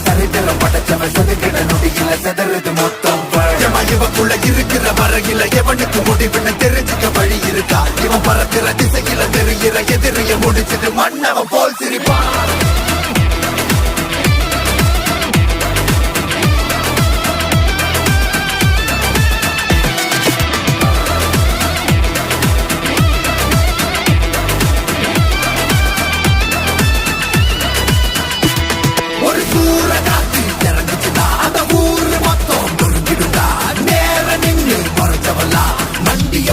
சரித்திரம் படைச்சவன் சொதுக்கிட நொடியில செதறது மொத்தம் இவக்குள்ள இருக்கிற வரையில எவனுக்கு முடிவுன்னு தெரிஞ்சுக்க வழி இருக்கா இவன் பறக்கிற திசையில தெரிகிற எதிரிய முடிச்சிட்டு மன்னவன் போல் சிரிப்பான்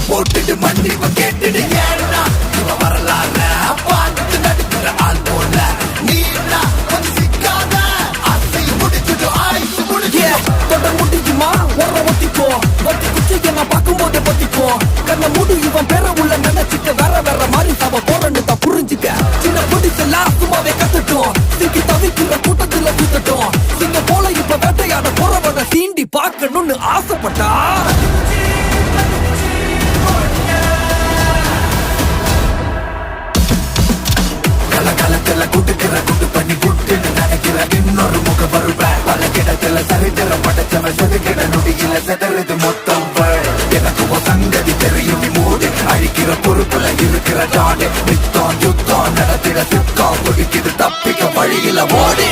போட்டுட்டு மன்னிப்பு கேட்டுடு ஏன்னா இவ வரலாற பார்த்து நடுக்கிற ஆள் போல நீனா கொஞ்சம் சிக்காத ஆசையை முடிச்சுட்டு ஆயுசு முடிச்சு தொட முடியுமா ஓர ஒத்திப்போ ஒத்தி குச்சிக்கு நான் பார்க்கும்போது பத்திப்போ கண்ண மூடு இவன் பேர உள்ள நினைச்சுக்க வேற வேற மாதிரி அவ போறன்னு தான் புரிஞ்சுக்க சின்ன பிடிச்செல்லாம் சும்மாவே கத்துட்டோம் சிக்கி தவிக்கிற கூட்டத்துல சுத்தட்டும் சிங்க போல இப்ப வேட்டையாட போறவன சீண்டி பார்க்கணும்னு ஆசைப்பட்டா கலக்கல குட்டுக்கிற குட்டு பண்ணி குட்டுன்னு நினைக்கிற இன்னொரு முக வருவேன் பல கிடத்துல சரித்திரம் படைச்சவன் சொதுக்கிட நொடியில செதறது மொத்தம் எனக்கு சங்கதி தெரியும் மூடு அழிக்கிற பொறுப்புல இருக்கிற ஜாடு நித்தம் யுத்தம் நடத்திட சித்தம் குடிக்குது தப்பிக்க வழியில ஓடி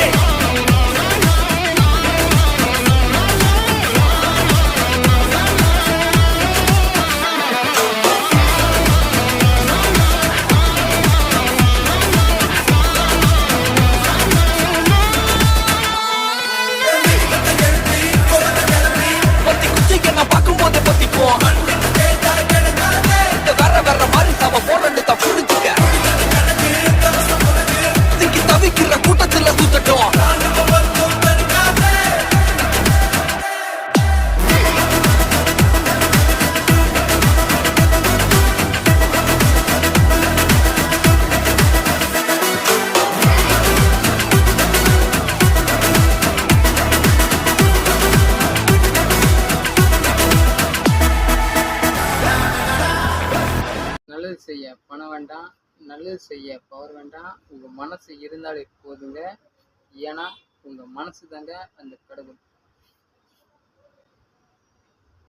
நல்லது செய்ய பணம் வேண்டாம், நல்லது செய்ய பவர் வேண்டாம். உங்கள் மனசு இருந்தாலே போதுங்க. ஏன்னா உங்கள் மனசு தாங்க அந்த கடவுள்.